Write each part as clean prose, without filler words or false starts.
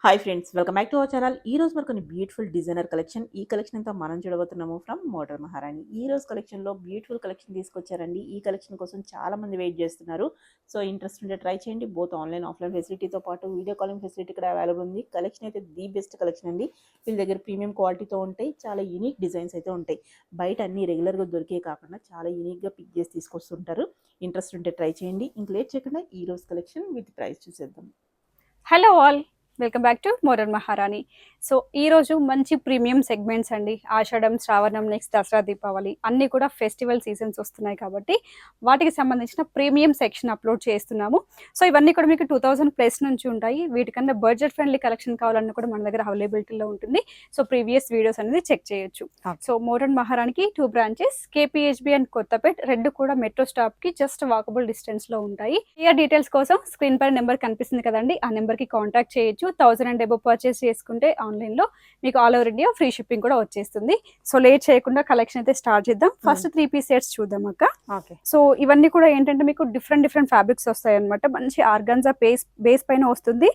Hi friends, welcome back to our channel. ఈ రోజు మనకు కొన్ని బ్యూటిఫుల్ డిజైనర్ కలెక్షన్. ఈ కలెక్షన్ అంతా మనం చూడబోతున్నాము ఫ్రమ్ మోడర్న్ మహారాణి. ఈ రోజు కలెక్షన్లో బ్యూటిఫుల్ కలెక్షన్ తీసుకొచ్చారండి. ఈ కలెక్షన్ కోసం చాలా మంది వెయిట్ చేస్తున్నారు. సో ఇంట్రెస్ట్ ఉంటే ట్రై చేయండి. బోత్ ఆన్లైన్ ఆఫ్లైన్ ఫెసిలిటీతో పాటు వీడియో కాలింగ్ ఫెసిలిటీ కూడా అవైలబుల్ ఉంది. కలెక్షన్ అయితే ది బెస్ట్ కలెక్షన్ అండి. వీళ్ళ దగ్గర ప్రీమియం క్వాలిటీతో ఉంటాయి, చాలా యూనిక్ డిజైన్స్ అయితే ఉంటాయి. బయట అన్ని రెగ్యులర్గా దొరికే కాకుండా చాలా యూనిక్గా పిక్ చేసి తీసుకొస్తుంటారు. ఇంట్రెస్ట్ ఉంటే ట్రై చేయండి. ఇంక లేట్ చేయకుండా ఈ రోజు కలెక్షన్ విత్ ప్రైస్ చూసేద్దాం. Hello all, welcome back to modern మహారాణి. సో ఈరోజు మంచి ప్రీమియం సెగ్మెంట్స్ అండి. ఆషాఢం, శ్రావణం, నెక్స్ట్ దసరా, దీపావళి అన్నీ కూడా ఫెస్టివల్ సీజన్స్ వస్తున్నాయి కాబట్టి వాటికి సంబంధించిన ప్రీమియం సెక్షన్ అప్లోడ్ చేస్తున్నాము. సో ఇవన్నీ కూడా మీకు 2000+ నుంచి ఉంటాయి. వీటికన్నా బడ్జెట్ ఫ్రెండ్లీ కలెక్షన్ కావాలన్నా కూడా మన దగ్గర అవైలబిలిటీలో ఉంటుంది. సో ప్రీవియస్ వీడియోస్ అనేది చెక్ చేయొచ్చు. సో మోడర్న్ మహారాణికి 2 బ్రాంచెస్, కేపీహెచ్బి అండ్ కొత్తపేట్, రెండు కూడా మెట్రో స్టాప్ కి జస్ట్ వాకబుల్ డిస్టెన్స్ లో ఉంటాయి. క్లియర్ డీటెయిల్స్ కోసం స్క్రీన్ పై నెంబర్ కనిపిస్తుంది కదండి, ఆ నెంబర్ కి కాంటాక్ట్ చేయొచ్చు. 1000 అండ్ అబవ్ పర్చేస్ చేసుకుంటే ఆన్లైన్ లో మీకు all over India free shipping కూడా వచ్చేస్తుంది. సో లేట్ చేయకుండా కలెక్షన్ అయితే స్టార్ట్ చేద్దాం. ఫస్ట్ 3 పీస్ సెట్స్ చూద్దాం అక్క. సో ఇవన్నీ కూడా ఏంటంటే మీకు డిఫరెంట్ ఫ్యాబ్రిక్స్ వస్తాయి అనమాట. మంచి ఆర్గాన్జా బేస్ పైన వస్తుంది,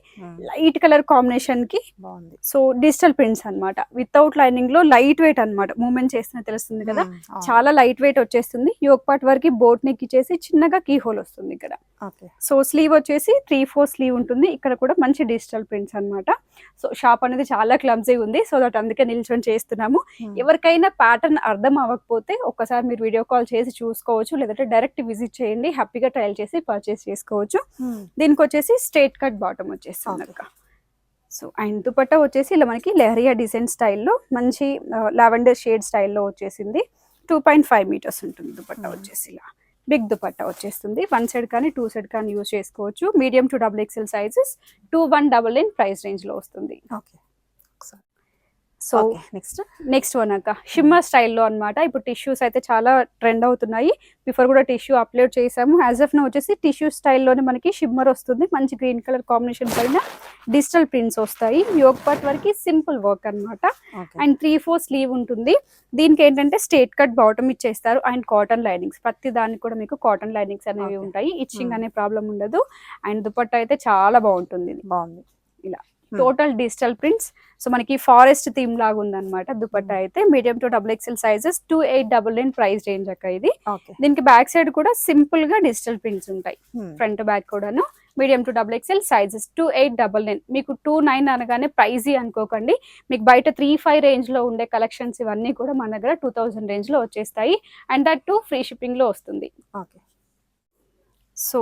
లైట్ కలర్ కాంబినేషన్ కి. సో డిజిటల్ ప్రింట్స్ అన్నమాట, వితౌట్ లైనింగ్ లో లైట్ వెయిట్ అన్నమాట. మూవ్మెంట్ చేస్తున్న తెలుస్తుంది కదా, చాలా లైట్ వెయిట్ వచ్చేస్తుంది. యోక్ పార్ట్ వరకు బోట్ నెక్ ఇచ్చేసి చిన్నగా కీ హోల్ వస్తుంది ఇక్కడ. సో స్లీవ్ వచ్చేసి 3/4 స్లీవ్ ఉంటుంది. ఇక్కడ కూడా మంచి డిజిటల్ ప్రింట్స్ అన్నమాట. సో షాప్ అనేది చాలా క్లమ్జీ ఉంది, సో దట్ అందుకే నిల్చొని చేస్తున్నాము. ఎవరికైనా ప్యాటర్న్ అర్థం అవ్వకపోతే ఒక్కసారి మీరు వీడియో కాల్ చేసి చూసుకోవచ్చు, లేదంటే డైరెక్ట్ విజిట్ చేయండి, హ్యాపీగా ట్రయల్ చేసి పర్చేస్ చేసుకోవచ్చు. దీనికి వచ్చేసి స్ట్రైట్ కట్ బాటమ్ వచ్చేస్తుంది అక్క. సో అండ్ దుపట్టా వచ్చేసి ఇలా మనకి లెహరియా డిజైన్ స్టైల్లో మంచి లావెండర్ షేడ్ స్టైల్లో వచ్చేసింది. 2.5 మీటర్స్ ఉంటుంది దుపట్టా వచ్చేసి. ఇలా బిగ్ దుపట్టా వచ్చేస్తుంది. 1 సైడ్ కానీ 2 సైడ్ కానీ యూజ్ చేసుకోవచ్చు. Medium to XXL sizes 2199 price range లో వస్తుంది. సో నెక్స్ట్ వన్ అక్క, షిమ్మర్ స్టైల్లో అనమాట. ఇప్పుడు టిష్యూస్ అయితే చాలా ట్రెండ్ అవుతున్నాయి. బిఫోర్ కూడా టిష్యూ అప్లోడ్ చేసాము. యాజ్ ఆఫ్ నో వచ్చేసి టిష్యూ స్టైల్లోనే మనకి షిమ్మర్ వస్తుంది. మంచి గ్రీన్ కలర్ కాంబినేషన్ పైన డిజిటల్ ప్రింట్స్ వస్తాయి. యోక్ పార్ట్ వరకు సింపుల్ వర్క్ అనమాట. అండ్ 3/4 స్లీవ్ ఉంటుంది. దీనికి ఏంటంటే స్ట్రైట్ కట్ బాటమ్ ఇచ్చేస్తారు అండ్ కాటన్ లైనింగ్స్. ప్రతి దానికి కూడా మీకు కాటన్ లైనింగ్స్ అనేవి ఉంటాయి. ఇచ్చింగ్ అనే ప్రాబ్లం ఉండదు. అండ్ దుపట్టా అయితే చాలా బాగుంటుంది. ఇలా టోటల్ డిజిటల్ ప్రింట్స్. సో మనకి ఫారెస్ట్ థీమ్ లాగా ఉందన్నమాట దుపట్టా అయితే. Medium to XXL sizes 2899 price range అక్క ఇది. దీనికి బ్యాక్ సైడ్ కూడా సింపుల్ గా డిజిటల్ ప్రింట్స్ ఉంటాయి, ఫ్రంట్ బ్యాక్ కూడాను. Medium to XXL sizes 2899. మీకు 29 అనగానే ప్రైజీ అనుకోకండి. మీకు బయట 3-5 రేంజ్ లో ఉండే కలెక్షన్స్ ఇవన్నీ కూడా మన దగ్గర 2000 రేంజ్ లో వచ్చేస్తాయి. And that to free shipping లో వస్తుంది. సో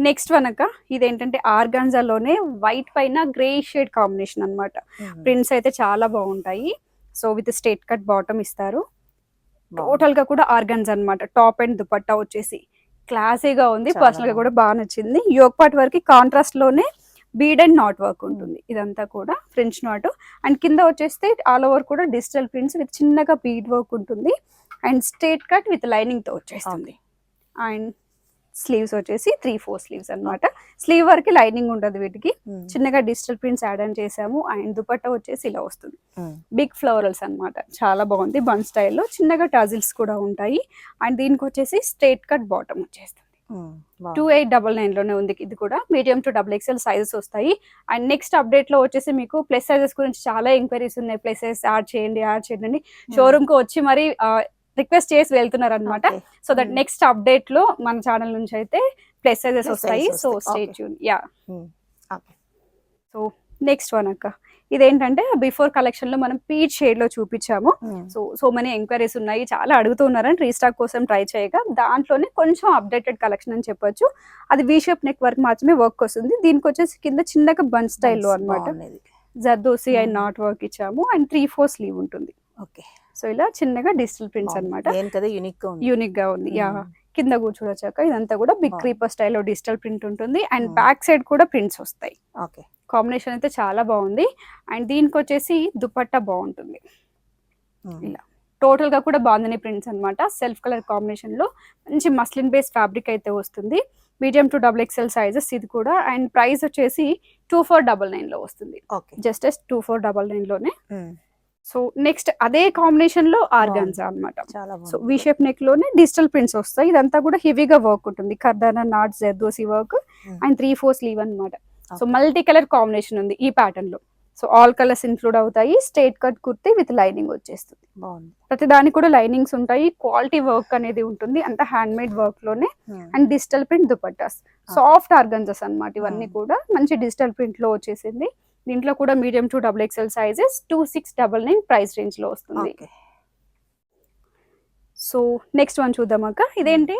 నెక్స్ట్ వన్ అక్క, ఇదేంటంటే ఆర్గాన్జాలోనే వైట్ పైన గ్రే షేడ్ కాంబినేషన్ అన్నమాట. ప్రింట్స్ అయితే చాలా బాగుంటాయి. So with straight cut bottom ఇస్తారు. టోటల్ గా కూడా ఆర్గాన్జా అన్నమాట. టాప్ అండ్ దుపట్టా వచ్చేసి క్లాసీగా ఉంది. పర్సనల్ గా కూడా బాగా నచ్చింది. యోక్ పార్ట్ వరకు కాంట్రాస్ట్ లోనే బీడ్ అండ్ నాట్ వర్క్ ఉంటుంది. ఇదంతా కూడా ఫ్రెంచ్ నాట్. అండ్ కింద వచ్చేస్తే ఆల్ ఓవర్ కూడా డిజిటల్ ప్రింట్స్ విత్ చిన్నగా బీడ్ వర్క్ ఉంటుంది. And straight cut with lining తో వచ్చేస్తుంది. అండ్ స్లీవ్స్ వచ్చేసి 3/4 స్లీవ్స్ అన్నమాట. స్లీవ్ వరకు లైనింగ్ ఉంటుంది. వీటికి చిన్నగా డిజిటల్ ప్రింట్స్ యాడ్ ఆన్ చేసాము. అండ్ దుపట్టా వచ్చేసి ఇలా వస్తుంది. బిగ్ ఫ్లోరల్స్ అన్నమాట, చాలా బాగుంది. బన్ స్టైల్లో చిన్నగా టాజిల్స్ కూడా ఉంటాయి. అండ్ దీనికి వచ్చేసి స్ట్రైట్ కట్ బాటమ్ వచ్చేస్తుంది. 2899 లోనే ఉంది. ఇది కూడా మీడియం టు XXL సైజెస్ వస్తాయి. అండ్ నెక్స్ట్ అప్డేట్ లో వచ్చేసి మీకు ప్లస్ సైజెస్ గురించి చాలా ఎంక్వైరీస్ ఉన్నాయి. ప్లస్ సైజెస్ యాడ్ చేయండి షోరూమ్ కు వచ్చి మరి రిక్వెస్ట్ చేసి వెళ్తున్నారు అనమాట. సో దట్ నెక్స్ట్ అప్డేట్ లో మన ఛానల్ నుంచి అయితే ప్లస్ సైజెస్ వస్తాయి. So stay tune. So next one అక్క, ఇదేంటంటే బిఫోర్ కలెక్షన్ లో మనం పీచ్ షేడ్ లో చూపించాము. సో మెనీ ఎంక్వైరీస్ ఉన్నాయి, చాలా అడుగుతున్నారని రీస్టాక్ కోసం ట్రై చేయగా దాంట్లోనే కొంచెం అప్డేటెడ్ కలెక్షన్ అని చెప్పొచ్చు. అది వి షేప్ నెక్ వర్క్ మాత్రమే వర్క్ వస్తుంది. దీనికి వచ్చేసి కింద చిన్నగా బన్ స్టైల్లో అనమాట. జర్దోసి అండ్ నాట్ వర్క్ ఇచ్చాము. అండ్ 3/4 స్లీవ్ ఉంటుంది. సో ఇలా చిన్నగా డిజిటల్ ప్రింట్స్ అనమాట. యూనిక్ గా ఉంది. కింద కూర్చోవచ్చాక ఇదంతా కూడా బిగ్ క్రీపర్ స్టైల్లో డిజిటల్ ప్రింట్ ఉంటుంది. అండ్ బ్యాక్ సైడ్ కూడా ప్రింట్స్ వస్తాయి. కాంబినేషన్ అయితే చాలా బాగుంది. అండ్ దీనికి వచ్చేసి దుపట్టా బాగుంటుంది. ఇలా టోటల్ గా కూడా బాగుంది ప్రింట్స్ అనమాట. సెల్ఫ్ కలర్ కాంబినేషన్ లో మంచి మస్లిన్ బేస్ ఫ్యాబ్రిక్ అయితే వస్తుంది. మీడియం టు XXL సైజెస్ ఇది కూడా. అండ్ ప్రైస్ వచ్చేసి 2499 లో వస్తుంది. జస్ట్ 2499 లోనే. సో నెక్స్ట్ అదే కాంబినేషన్ లో ఆర్గాన్జా అన్నమాట. సో వి షేప్ నెక్ లోనే డిజిటల్ ప్రింట్స్ వస్తాయి. ఇదంతా కూడా హెవీగా వర్క్ ఉంటుంది. Kardana not zardozi work and 3/4 sleeve అన్నమాట. సో మల్టీ కలర్ కాంబినేషన్ ఉంది ఈ ప్యాటర్న్ లో. సో ఆల్ కలర్స్ ఇంక్లూడ్ అవుతాయి. Straight cut kurti with lining వచ్చేస్తుంది. బాగుంది. ప్రతి దానికి కూడా లైనింగ్స్ ఉంటాయి. క్వాలిటీ వర్క్ అనేది ఉంటుంది, అంత హ్యాండ్ మేడ్ వర్క్ లోనే. And digital print dupattas, soft organzas అన్నమాట. ఇవన్నీ కూడా మంచి డిజిటల్ ప్రింట్ లో వచ్చేసింది. దీంట్లో కూడా medium to XXL sizes 2699 price range లో వస్తుంది. సో నెక్స్ట్ వన్ చూద్దాం అక్క. ఇదేంటి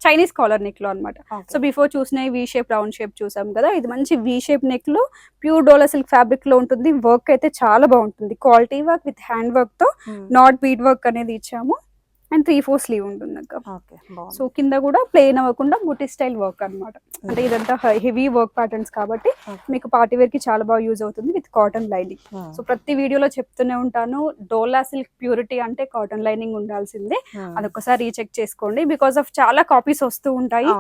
చైనీస్ కాలర్ నెక్ లో అనమాట. సో బిఫోర్ చూసిన వి షేప్ రౌండ్ షేప్ చూసాం కదా, ఇది మంచి వి షేప్ నెక్ లో ప్యూర్ డోలా సిల్క్ ఫ్యాబ్రిక్ లో ఉంటుంది. వర్క్ అయితే చాలా బాగుంటుంది. Quality work with hand work తో నాట్ బీడ్ వర్క్ అనేది ఇచ్చాము. అండ్ 3/4 స్లీవ్ ఉంటుంది అక్క. సో కింద కూడా ప్లెయిన్ అవ్వకుండా బుటీ స్టైల్ వర్క్ అన్నమాట. అంటే ఇదంతా హెవీ వర్క్ ప్యాటర్న్స్ కాబట్టి మీకు పార్టీ వేర్ కి చాలా బాగా యూజ్ అవుతుంది విత్ కాటన్ లైనింగ్. సో ప్రతి వీడియోలో చెప్తూనే ఉంటాను, డోలా సిల్క్ ప్యూరిటీ అంటే కాటన్ లైనింగ్ ఉండాల్సిందే. అదొకసారి రీచెక్ చేసుకోండి, బికాస్ ఆఫ్ చాలా కాపీస్ వస్తూ ఉంటాయి.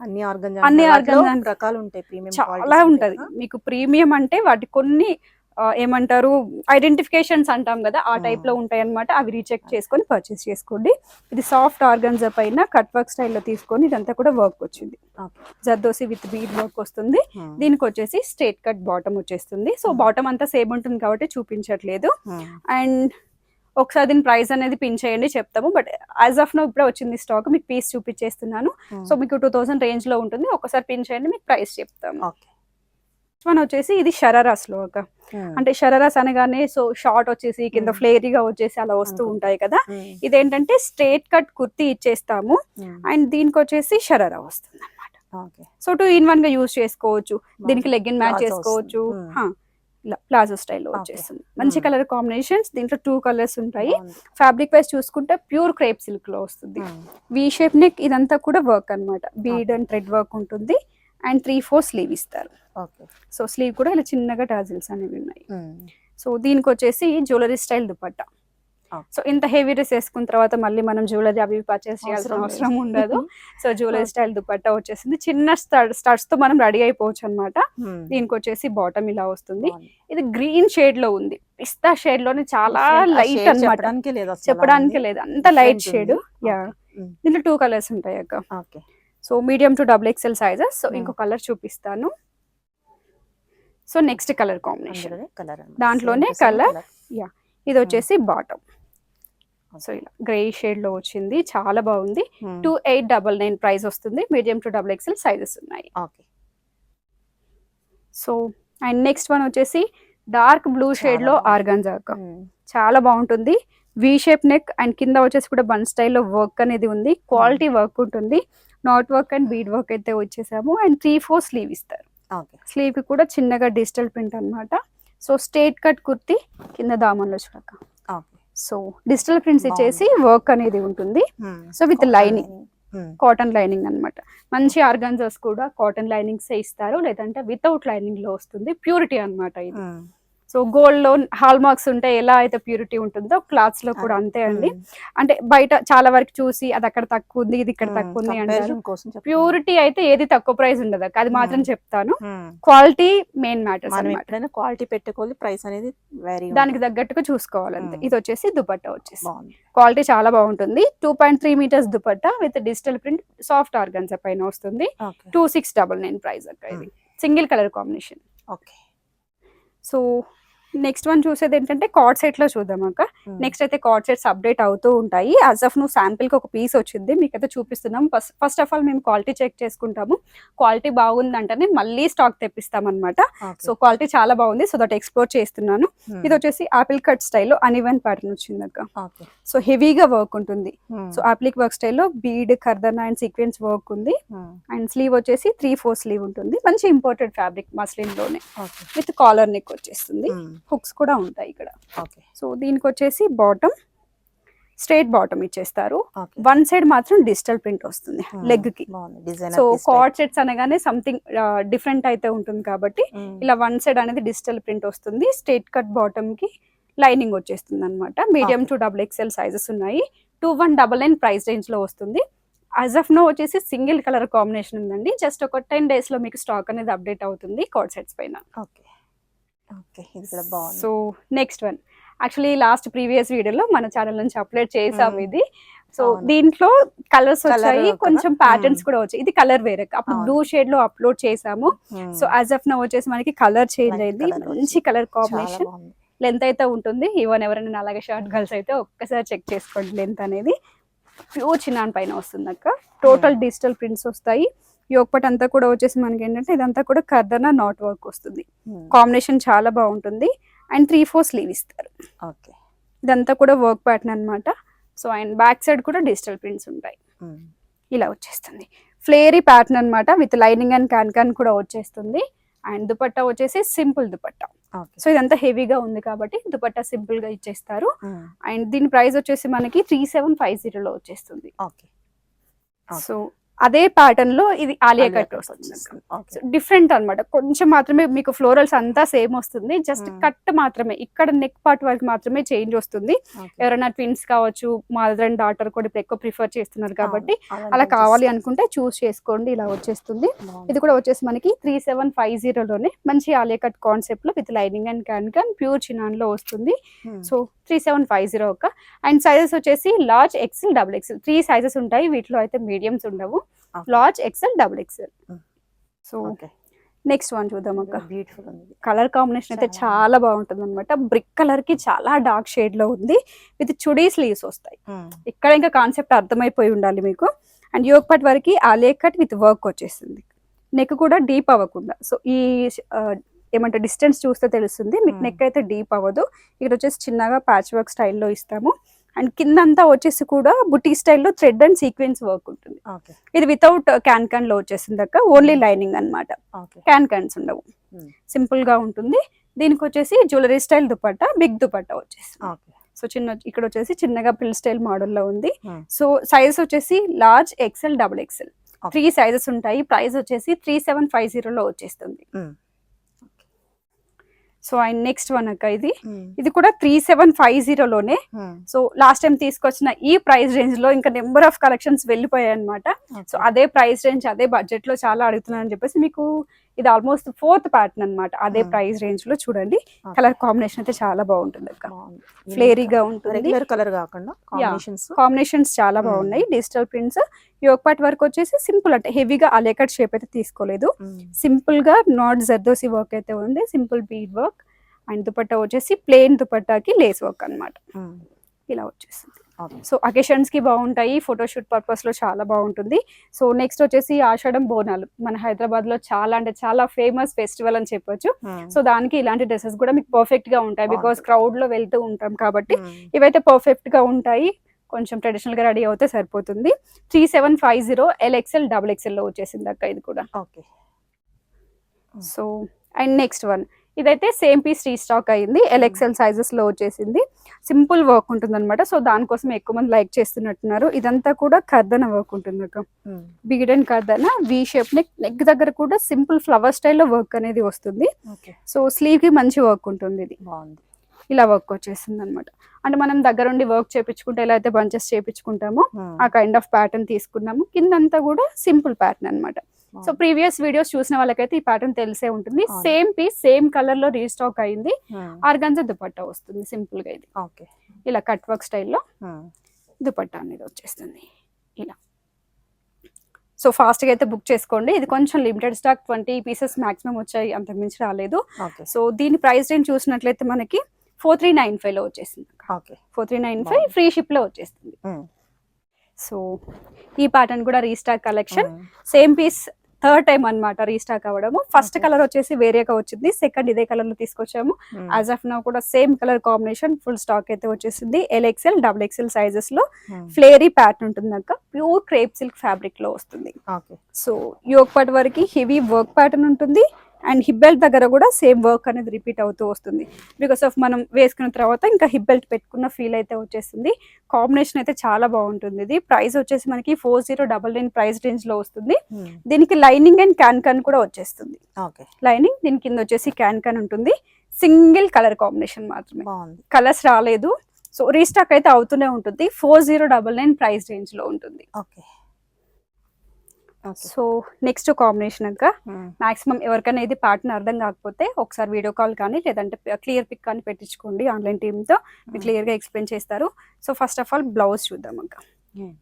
అన్ని ఆర్గన్ రకాలు ఉంటాయి, చాలా ఉంటది. మీకు ప్రీమియం అంటే వాటి కొన్ని ఏమంటారు ఐడెంటిఫికేషన్స్ అంటాం కదా, ఆ టైప్ లో ఉంటాయి అనమాట. అవి రీచెక్ చేసుకొని పర్చేస్ చేసుకోండి. ఇది సాఫ్ట్ ఆర్గన్జా పైన కట్ వర్క్ స్టైల్లో తీసుకొని ఇదంతా కూడా వర్క్ వచ్చింది. జర్దోసి విత్ బీడ్ వర్క్ వస్తుంది. దీనికి వచ్చేసి స్ట్రైట్ కట్ బాటమ్ వచ్చేస్తుంది. సో బాటమ్ అంతా సేమ్ ఉంటుంది కాబట్టి చూపించట్లేదు. అండ్ ఒకసారి దీని ప్రైస్ అనేది పిన్ చేయండి, చెప్తాము. బట్ యాజ్ ఆఫ్ నో ఇప్పుడే వచ్చింది స్టాక్, మీకు పీస్ చూపించేస్తున్నాను. సో మీకు 2000 రేంజ్ లో ఉంటుంది. ఒకసారి పిన్ చేయండి, మీకు ప్రైస్ చెప్తాము. వన్ వచ్చేసి ఇది షరారాస్ లో ఒక, అంటే షరారాస్ అనగానే సో షార్ట్ వచ్చేసి కింద ఫ్లేరీగా వచ్చేసి అలా వస్తూ ఉంటాయి కదా. ఇదేంటంటే స్ట్రైట్ కట్ కుర్తీ ఇచ్చేస్తాము. అండ్ దీనికి వచ్చేసి షరారా వస్తుంది అనమాట. సో 2-in-1 గా యూజ్ చేసుకోవచ్చు. దీనికి లెగ్గిన్ మ్యాచ్ చేసుకోవచ్చు. ప్లాజో స్టైల్లో వచ్చేస్తుంది. మంచి కలర్ కాంబినేషన్స్. దీంట్లో 2 కలర్స్ ఉంటాయి. ఫ్యాబ్రిక్ వైజ్ చూసుకుంటే ప్యూర్ క్రేప్ సిల్క్ లో వస్తుంది. వి షేప్ నెక్, ఇదంతా కూడా వర్క్ అన్నమాట. బీడ్ అండ్ థ్రెడ్ వర్క్ ఉంటుంది. అండ్ 3/4 స్లీవ్ ఇస్తారు. సో స్లీవ్ కూడా ఇలా చిన్నగా టాజిల్స్ అనేవి ఉన్నాయి. సో దీనికి వచ్చేసి జ్యువెలరీ స్టైల్ దుపట్టా. సో ఇంత హెవీ డ్రెస్ వేసుకున్న తర్వాత మళ్ళీ మనం జ్యువెలరీ అవి పర్చేస్ చేయాల్సిన అవసరం ఉండదు. సో జ్యువెలరీ స్టైల్ దుపట్టా వచ్చేసింది. చిన్న స్టడ్స్ తో మనం రెడీ అయిపోవచ్చు అనమాట. దీనికి వచ్చేసి బాటమ్ ఇలా వస్తుంది. ఇది గ్రీన్ షేడ్ లో ఉంది. పిస్తా షేడ్ లోనే చాలా లైట్ అన్నమాట, చెప్పడానికి లేదు, అంత లైట్ షేడ్. యా, దీంట్లో 2 కలర్స్ ఉంటాయి అక్క. So medium to XXL sizes. So ఇంకో కలర్ చూపిస్తాను. సో నెక్స్ట్ కలర్ కాంబినేషన్ దాంట్లోనే కలర్. యా, ఇది వచ్చేసి బాటమ్. సో ఇలా గ్రే షేడ్ లో వచ్చింది, చాలా బాగుంది. 2899 ప్రైస్ వస్తుంది. మీడియం టు XXL సైజెస్ ఉన్నాయి. సో అండ్ నెక్స్ట్ వన్ వచ్చేసి డార్క్ బ్లూ షేడ్ లో ఆర్గాన్జా, చాలా బాగుంటుంది. వి షేప్ నెక్ అండ్ కింద వచ్చేసి కూడా బన్ స్టైల్లో వర్క్ అనేది ఉంది. క్వాలిటీ వర్క్ ఉంటుంది. Not work and bead work అయితే వచ్చేసాము. అండ్ 3/4 స్లీవ్ ఇస్తారు. స్లీవ్ కి కూడా చిన్నగా డిజిటల్ ప్రింట్ అన్నమాట. సో స్ట్రైట్ కట్ కుర్తి, కింద దామన్లో చూడక సో డిజిటల్ ప్రింట్స్ ఇచ్చేసి వర్క్ అనేది ఉంటుంది. So with lining, cotton lining అన్నమాట. మంచి ఆర్గాన్జాస్ కూడా కాటన్ లైనింగ్స్ ఇస్తారు, లేదంటే వితౌట్ లైనింగ్ లో వస్తుంది. ప్యూరిటీ అన్నమాట ఇది. సో గోల్డ్ లో హాల్ మార్క్స్ ఉంటే ఎలా అయితే ప్యూరిటీ ఉంటుందో క్లాత్స్ లో కూడా అంతే అండి. అంటే బయట చాలా వరకు చూసి అది అక్కడ తక్కువ ఉంది, ఇది ఇక్కడ తక్కువ ఉంది అంటారు. ప్యూరిటీ అయితే ఏది తక్కువ ప్రైస్ ఉండదు, అది మాత్రం చెప్తాను. Quality main matters. క్వాలిటీ పెట్టుకోవాలి, ప్రైస్ అనేది దానికి తగ్గట్టుగా చూసుకోవాలంతే. ఇది వచ్చేసి దుపట్టా వచ్చేసి క్వాలిటీ చాలా బాగుంటుంది. 2.3 metres dupatta with digital print, soft organza పైన వస్తుంది. 2699 ప్రైస్ అక్క. ఇది single colour combination. So next one చూసేది ఏంటంటే కార్డ్ సెట్ లో చూద్దాం అక్క. నెక్స్ట్ అయితే కార్డ్ సెట్స్ అప్డేట్ అవుతూ ఉంటాయి. యాజ్ ఆఫ్ నువ్వు శాంపిల్ కి ఒక పీస్ వచ్చింది, మీకైతే చూపిస్తున్నాం. ఫస్ట్ ఆఫ్ ఆల్ మేము క్వాలిటీ చెక్ చేసుకుంటాము. క్వాలిటీ బాగుందంటేనే మళ్ళీ స్టాక్ తెప్పిస్తాం అనమాట. సో క్వాలిటీ చాలా బాగుంది, సో దట్ ఎక్స్ప్లోర్ చేస్తున్నాను. ఇది వచ్చేసి ఆపిల్ కట్ స్టైల్లో అన్ఈవెన్ ప్యాటర్న్ వచ్చింది అక్క. సో హెవీగా వర్క్ ఉంటుంది. సో ఆప్లిక్ వర్క్ స్టైల్లో బీడ్, కర్దనా అండ్ సీక్వెన్స్ వర్క్ ఉంది. అండ్ స్లీవ్ వచ్చేసి 3/4 స్లీవ్ ఉంటుంది. మంచి ఇంపోర్టెడ్ ఫ్యాబ్రిక్ మస్లిన్ లోనే విత్ కాలర్ నెక్ వచ్చేస్తుంది. హుక్స్ కూడా ఉంటాయి ఇక్కడ. సో దీనికి వచ్చేసి బాటమ్ స్ట్రైట్ బాటమ్ ఇచ్చేస్తారు. వన్ సైడ్ మాత్రం డిజిటల్ ప్రింట్ వస్తుంది లెగ్ కి. సో కార్డ్ సెట్స్ అనగానే సంథింగ్ డిఫరెంట్ అయితే ఉంటుంది కాబట్టి ఇలా వన్ సైడ్ అనేది డిజిటల్ ప్రింట్ వస్తుంది. స్ట్రైట్ కట్ బాటమ్ కి లైనింగ్ వచ్చేస్తుంది అనమాట. మీడియం టు XXL సైజెస్ ఉన్నాయి. 2199 ప్రైస్ రేంజ్ లో వస్తుంది. యాజ్ ఆఫ్ నో వచ్చేసి సింగిల్ కలర్ కాంబినేషన్ ఉందండి. జస్ట్ ఒక 10 days లో మీకు స్టాక్ అనేది అప్డేట్ అవుతుంది కార్డ్ సెట్స్ పైన. So next one actually last previous వీడియోలో మన ఛానల్ నుంచి అప్లోడ్ చేసాం ఇది. సో అవును. దీంట్లో కలర్స్ Colour వచ్చాయి, కదా? కొంచెం ప్యాటర్న్స్ కూడా వచ్చాయి. ఇది కలర్ వేరే, అప్పుడు అవును. బ్లూ షేడ్ లో అప్లోడ్ చేసాము. సో యాజ్ ఆఫ్ నౌ వచ్చేసి మనకి కలర్ చేంజ్ Light అయింది, colour మంచి వచ్చింది. కలర్ చాలా కాంబినేషన్. బాగుంది. లెంత్ అయితే ఉంటుంది, ఈవెన్ ఎవరైనా అలాగే షార్ట్ గర్ల్స్ అయితే ఒక్కసారి చెక్ చేసుకోండి లెంత్ అనేది. ప్యూర్ చిన్నాన్ పైన వస్తుంది అక్క. టోటల్ డిజిటల్ ప్రింట్స్ వస్తాయి. యోగపట్ అంతా కూడా వచ్చేసి మనకి ఏంటంటే ఇదంతా కూడా కర్దనా నాట్ వర్క్ వస్తుంది. కాంబినేషన్ చాలా బాగుంటుంది. అండ్ 3/4 స్లీవ్ ఇస్తారు. ఓకే. ఇదంతా కూడా వర్క్ ప్యాటర్న్ అన్నమాట. సో అండ్ బ్యాక్ సైడ్ కూడా డిజిటల్ ప్రింట్స్ ఉంటాయి. ఇలా వచ్చేస్తుంది. ఫ్లేరీ ప్యాటర్న్ అన్నమాట, విత్ లైనింగ్ అండ్ క్యాన్ కూడా వచ్చేస్తుంది. అండ్ దుపట్టా వచ్చేసి సింపుల్ దుపట్టా. సో ఇదంతా హెవీగా ఉంది కాబట్టి దుపట్టా సింపుల్ గా ఇచ్చేస్తారు. అండ్ దీని ప్రైస్ వచ్చేసి మనకి 3750 లో వచ్చేస్తుంది. ఓకే. సో అదే ప్యాటర్న్ లో ఇది ఆలియా కట్ వస్తుంది. డిఫరెంట్ అన్నమాట, కొంచెం మాత్రమే మీకు ఫ్లోరల్స్ అంతా సేమ్ వస్తుంది, జస్ట్ కట్ మాత్రమే ఇక్కడ నెక్ పార్ట్ వరకు మాత్రమే చేంజ్ వస్తుంది. ఎవరైనా ట్విన్స్ కావచ్చు, మదర్ అండ్ డాటర్ కూడా ఇప్పుడు ఎక్కువ ప్రిఫర్ చేస్తున్నారు కాబట్టి అలా కావాలి అనుకుంటే చూస్ చేసుకోండి. ఇలా వచ్చేస్తుంది. ఇది కూడా వచ్చేసి మనకి 3750 లోనే మంచి ఆలియా కట్ కాన్సెప్ట్ లో with lining and can pure chinon లో వస్తుంది. సో 3750 ఒక. అండ్ సైజెస్ వచ్చేసి large, XL, double XL 3 sizes ఉంటాయి. వీటిలో అయితే మీడియంస్ ఉండవు. Large, XL, double XL. So next one చూద్దాం అక్క. బ్యూటిఫుల్ ఉంది. కలర్ కాంబినేషన్ అయితే చాలా బాగుంటుంది అనమాట. బ్రిక్ కలర్ కి చాలా డార్క్ షేడ్ లో ఉంది, విత్ చుడీ స్లీవ్స్ వస్తాయి. ఇక్కడ ఇంకా కాన్సెప్ట్ అర్థమైపోయి ఉండాలి మీకు. అండ్ యోగ్ పార్ట్ వరకు ఆలియా కట్ విత్ వర్క్ వచ్చేసింది. నెక్ కూడా డీప్ అవ్వకుండా, సో ఈ ఏమంటే డిస్టెన్స్ చూస్తే తెలుస్తుంది మీకు, నెక్ అయితే డీప్ అవ్వదు. ఇక్కడ వచ్చేసి చిన్నగా ప్యాచ్ వర్క్ స్టైల్లో ఇస్తాము. అండ్ కిందంతా వచ్చేసి కూడా బుటీ స్టైల్లో థ్రెడ్ అండ్ సీక్వెన్స్ వర్క్ ఉంటుంది. ఇది వితౌట్ క్యాన్ లో వచ్చేసింది అక్క, ఓన్లీ లైనింగ్ అన్నమాట. క్యాన్స్ ఉండవు, సింపుల్ గా ఉంటుంది. దీనికి వచ్చేసి jewellery style dupatta, big dupatta వచ్చేసి. సో చిన్న ఇక్కడ వచ్చేసి చిన్నగా పిల్ స్టైల్ మోడల్లో ఉంది. సో సైజ్ వచ్చేసి large, XL, double XL 3 sizes ఉంటాయి. ప్రైస్ వచ్చేసి 3750 లో వచ్చేస్తుంది. సో అండ్ నెక్స్ట్ వన్ అక్క, ఇది కూడా 3750 లోనే. సో లాస్ట్ టైం తీసుకొచ్చిన ఈ ప్రైస్ రేంజ్ లో ఇంకా నెంబర్ ఆఫ్ కలెక్షన్స్ వెళ్ళిపోయాయి అనమాట. సో అదే ప్రైస్ రేంజ్, అదే బడ్జెట్ లో చాలా అడుగుతున్నారని చెప్పేసి మీకు ఇది ఆల్మోస్ట్ 4th ప్యాటర్న్ అనమాట. అదే ప్రైస్ రేంజ్ లో చూడండి. కలర్ కాంబినేషన్ అయితే చాలా బాగుంటుంది అక్క, ఫ్లేరీగా ఉంటుంది. కలర్ కాకుండా కాంబినేషన్స్ చాలా బాగున్నాయి. Digital prints. Yoke part work వచ్చేసి సింపుల్, అంటే హెవీగా అలేకట్ షేప్ అయితే తీసుకోలేదు. సింపుల్ గా నాట్ జర్దోసి వర్క్ అయితే ఉంది, simple bead work. And dupatta వచ్చేసి ప్లెయిన్ దుపట్టాకి లేస్ వర్క్ అన్నమాట. ఇలా వచ్చేసింది. సో అకేషన్స్ కి బాగుంటాయి, ఫోటోషూట్ పర్పస్ లో చాలా బాగుంటుంది. సో నెక్స్ట్ వచ్చేసి ఆషాఢం బోనాలు మన హైదరాబాద్ లో చాలా అంటే చాలా ఫేమస్ ఫెస్టివల్ అని చెప్పొచ్చు. సో దానికి ఇలాంటి డ్రెస్సెస్ కూడా మీకు పర్ఫెక్ట్ గా ఉంటాయి, బికాస్ క్రౌడ్ లో వెళ్తూ ఉంటాం కాబట్టి ఇవైతే పర్ఫెక్ట్ గా ఉంటాయి. కొంచెం ట్రెడిషనల్ గా రెడీ అవుతే సరిపోతుంది. 3750 LXL, డబుల్ ఎక్సెల్ లో వచ్చేసింది అక్క ఇది కూడా. సో అండ్ నెక్స్ట్ వన్, ఇదైతే సేమ్ పీస్ రీస్టాక్ అయింది. LXL సైజెస్ లో వచ్చేసింది. సింపుల్ వర్క్ ఉంటుంది అనమాట. సో దానికోసం ఎక్కువ మంది లైక్ చేస్తున్నట్టున్నారు. ఇదంతా కూడా కర్దన వర్క్ ఉంటుంది అక్క, bead and kardana, V shape neck. Neck దగ్గర కూడా సింపుల్ ఫ్లవర్ స్టైల్లో వర్క్ అనేది వస్తుంది. సో స్లీవ్ కి మంచి వర్క్ ఉంటుంది. ఇది ఇలా వర్క్ వచ్చేసింది అనమాట. అంటే మనం దగ్గరుండి వర్క్ చేపించుకుంటే ఎలా అయితే బంచెస్ చేపించుకుంటామో ఆ కైండ్ ఆఫ్ ప్యాటర్న్ తీసుకున్నాము. కిందంతా కూడా సింపుల్ ప్యాటర్న్ అనమాట. సో ప్రీవియస్ వీడియోస్ చూసిన వాళ్ళకైతే ఈ ప్యాటర్న్ తెలిసే ఉంటుంది. సేమ్ పీస్ సేమ్ కలర్ లో రీస్టాక్ అయింది. ఆర్గాన్జా దుపట్టా వస్తుంది సింపుల్ గా. ఇది ఇలా కట్ వర్క్ స్టైల్లో దుపట్టా అనేది వచ్చేస్తుంది ఇలా. సో ఫాస్ట్ గా అయితే బుక్ చేసుకోండి. ఇది కొంచెం లిమిటెడ్ స్టాక్, 20 పీసెస్ మాక్సిమం వచ్చాయి, అంతకు మించి రాలేదు. సో దీని ప్రైస్ రేంజ్ చూసినట్లయితే మనకి 4395 లో వచ్చేసింది. 4395 ఫ్రీ షిప్ లో వచ్చేస్తుంది. సో ఈ ప్యాటర్న్ కూడా restock collection, same piece third time అన్నమాట రీస్టాక్ అవ్వడము. ఫస్ట్ కలర్ వచ్చేసి వేరేగా వచ్చింది, సెకండ్ ఇదే కలర్ లో తీసుకొచ్చాము. యాజ్ ఆఫ్ నౌ కూడా same colour combination full stock అయితే వచ్చేసింది. LXL, డబుల్ ఎక్సెల్ సైజెస్ లో ఫ్లేరీ ప్యాటర్న్ ఉంటుంది అక్క, ప్యూర్ క్రేప్ సిల్క్ ఫ్యాబ్రిక్ లో వస్తుంది. సో యోగ్ పార్ట్ వరకు హెవీ వర్క్ ప్యాటర్న్ ఉంటుంది. అండ్ హిప్ బెల్ట్ దగ్గర కూడా సేమ్ వర్క్ అనేది రిపీట్ అవుతూ వస్తుంది, బికాస్ ఆఫ్ మనం వేసుకున్న తర్వాత ఇంకా హిప్ బెల్ట్ పెట్టుకున్న ఫీల్ అయితే వచ్చేస్తుంది. కాంబినేషన్ అయితే చాలా బాగుంటుంది. ఇది ప్రైస్ వచ్చేసి మనకి 4099 ప్రైస్ రేంజ్ లో వస్తుంది. దీనికి లైనింగ్ అండ్ క్యాన్ కూడా వచ్చేస్తుంది. లైనింగ్, దీని కింద వచ్చేసి క్యాన్ ఉంటుంది. సింగిల్ కలర్ కాంబినేషన్ మాత్రమే, కలర్స్ రాలేదు. సో రీస్టాక్ అయితే అవుతూనే ఉంటుంది. 4099 ప్రైస్ రేంజ్ లో ఉంటుంది. సో నెక్స్ట్ కాంబినేషన్ అక్క మాక్సిమం ఎవరికైనా ఇది పార్ట్నర్ అర్థం కాకపోతే ఒకసారి వీడియో కాల్ కానీ లేదంటే క్లియర్ పిక్ కానీ పెట్టించుకోండి ఆన్లైన్ టీమ్తో మీకు క్లియర్ గా ఎక్స్ప్లెయిన్ చేస్తారు. So first of all blouse చూద్దాం అక్క.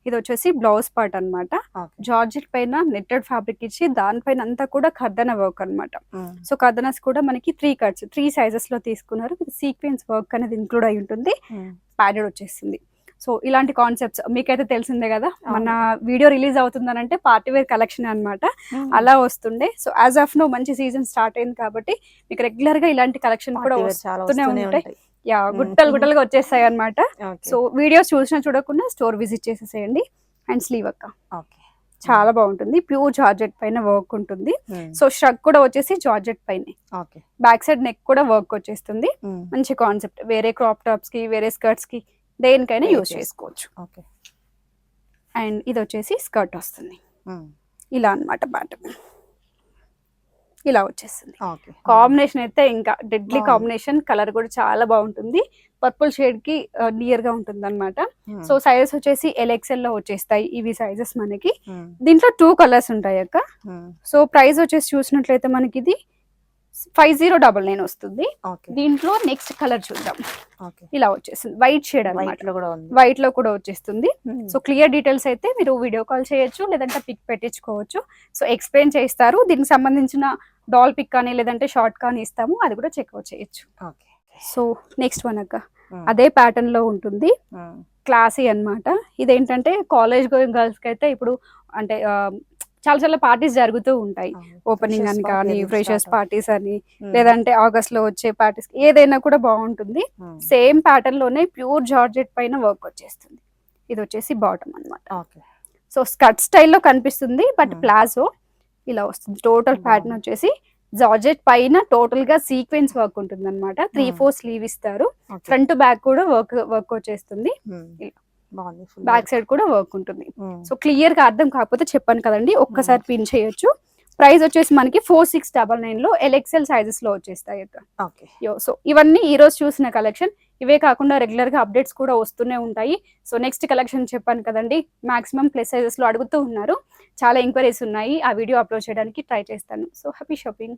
ఇది వచ్చేసి బ్లౌజ్ పార్ట్ అన్నమాట. జార్జెట్ పైన నెట్టెడ్ ఫ్యాబ్రిక్ ఇచ్చి దానిపైన అంతా కూడా కర్దన వర్క్ అన్నమాట. సో కర్దనస్ కూడా మనకి 3 కట్స్ 3 సైజెస్ లో తీసుకున్నారు. సీక్వెన్స్ వర్క్ అనేది ఇంక్లూడ్ అయి ఉంటుంది. ప్యాడెడ్ వచ్చేసింది. సో ఇలాంటి కాన్సెప్ట్స్ మీకైతే తెలిసిందే కదా, మన వీడియో రిలీజ్ అవుతుందనంటే పార్టీ వేర్ కలెక్షన్ అన్నమాట. అలా వస్తుండే. సో యాజ్ ఆఫ్ నో మంచి సీజన్ స్టార్ట్ అయింది కాబట్టి మీకు రెగ్యులర్ గా ఇలాంటి కలెక్షన్ కూడా వస్తూనే ఉంటాయి. గుట్టలుగా వచ్చేస్తాయి అన్నమాట. సో వీడియోస్ చూడకుండా స్టోర్ విజిట్ చేసేసేయండి. అండ్ స్లీవ్ అక్క చాలా బాగుంటుంది. ప్యూర్ జార్జెట్ పైన వర్క్ ఉంటుంది. సో షర్ట్ కూడా వచ్చేసి జార్జెట్ పైన, బ్యాక్ సైడ్ నెక్ కూడా వర్క్ వచ్చేస్తుంది. మంచి కాన్సెప్ట్. వేరే క్రాప్ టాప్స్ కి వేరే స్కర్ట్స్ కి దేనికైనా యూజ్ చేసుకోవచ్చు. అండ్ ఇది వచ్చేసి స్కర్ట్ వస్తుంది ఇలా అన్నమాట. ప్యాటర్న్ ఇలా వచ్చేస్తుంది. కాంబినేషన్ అయితే ఇంకా డెడ్లీ కాంబినేషన్. కలర్ కూడా చాలా బాగుంటుంది. పర్పుల్ షేడ్ కి నియర్ గా ఉంటుంది అనమాట. సో సైజెస్ వచ్చేసి LXL లో వచ్చేస్తాయి ఇవి సైజెస్ మనకి. దీంట్లో 2 కలర్స్ ఉంటాయి అక్క. సో ప్రైస్ వచ్చేసి చూసినట్లయితే మనకి ఇది 5099 వస్తుంది. దీంట్లో నెక్స్ట్ కలర్ చూద్దాం. ఇలా వచ్చేస్తుంది వైట్ షేడ్ అన్నమాట. వైట్ లో కూడా వచ్చేస్తుంది. సో క్లియర్ డీటెయిల్స్ అయితే మీరు వీడియో కాల్ చేయొచ్చు లేదంటే పిక్ పెట్టించుకోవచ్చు. సో ఎక్స్ప్లెయిన్ చేస్తారు. దీనికి సంబంధించిన డాల్ పిక్ కానీ లేదంటే షార్ట్ కానీ ఇస్తాము, అది కూడా చెక్అవుట్ చేయొచ్చు. సో నెక్స్ట్ వన్ అక్క అదే ప్యాటర్న్ లో ఉంటుంది. క్లాసీ అన్నమాట. ఇదేంటంటే కాలేజ్ గోయింగ్ గర్ల్స్ కి అయితే ఇప్పుడు అంటే చాలా పార్టీస్ జరుగుతూ ఉంటాయి. ఓపెనింగ్ అని కానీ ఫ్రెషర్స్ పార్టీస్ అని లేదంటే ఆగస్ట్ లో వచ్చే పార్టీస్ ఏదైనా కూడా బాగుంటుంది. సేమ్ ప్యాటర్న్ లోనే ప్యూర్ జార్జెట్ పైన వర్క్ వచ్చేస్తుంది. ఇది వచ్చేసి బాటమ్ అన్నమాట. సో స్కర్ట్ స్టైల్లో కనిపిస్తుంది బట్ ప్లాజో ఇలా వస్తుంది. టోటల్ ప్యాటర్న్ వచ్చేసి జార్జెట్ పైన టోటల్ గా సీక్వెన్స్ వర్క్ ఉంటుంది అనమాట. 3/4 స్లీవ్ ఇస్తారు. ఫ్రంట్ బ్యాక్ కూడా వర్క్ వచ్చేస్తుంది. బ్యాక్ సైడ్ కూడా వర్క్ ఉంటుంది. సో క్లియర్ గా అర్థం కాకపోతే చెప్పాను కదండి, ఒక్కసారి పిన్ చేయొచ్చు. ప్రైస్ వచ్చేసి మనకి 4699 లో LXL సైజెస్ లో వచ్చేస్తాయి. సో ఇవన్నీ ఈ రోజు చూసిన కలెక్షన్. ఇవే కాకుండా రెగ్యులర్ గా అప్డేట్స్ కూడా వస్తూనే ఉంటాయి. సో నెక్స్ట్ కలెక్షన్ చెప్పాను కదండి, మాక్సిమం ప్లస్ సైజెస్ లో అడుగుతూ ఉన్నారు. చాలా ఎంక్వైరీస్ ఉన్నాయి. ఆ వీడియో అప్లోడ్ చేయడానికి ట్రై చేస్తాను. So happy shopping.